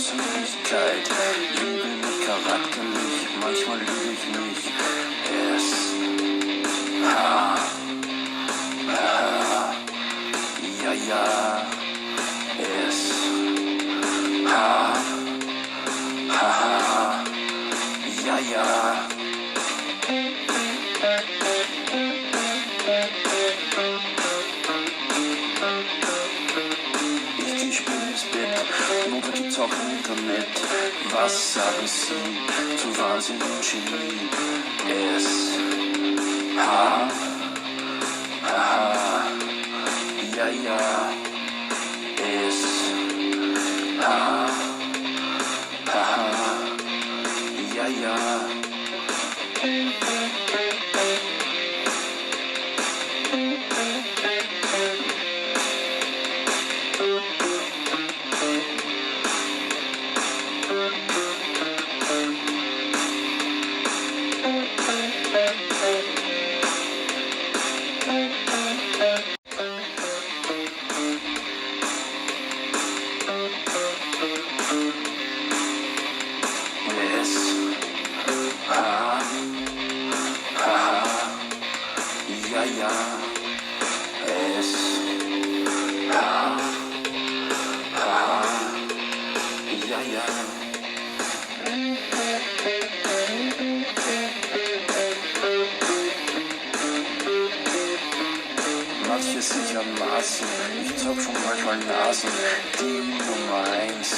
Außenlichkeit. Liebe mich charakterlich, manchmal lüge ich mich. Ha, ha, ja, ja, ha, ha, ha, ja, ja. Ich geh spät ins Bett, Mutter gibt's auch im Internet. Was sagen sie zu Wahnsinn und Genie? Ha, ha, ja, ja, ha, ha, ja, ja. Ja, ja, ja, ja. Manche sich anmaßen, ich zock schon manchmal Nasen. Die Nummer 1,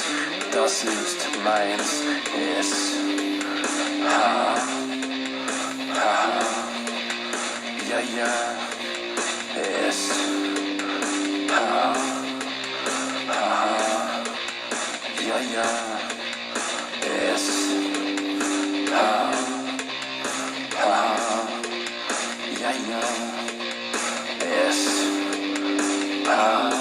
das ist meins. Ha, ha, ja, ja, ha, ha, ja, ja, ha, ha, ja, ja, ha.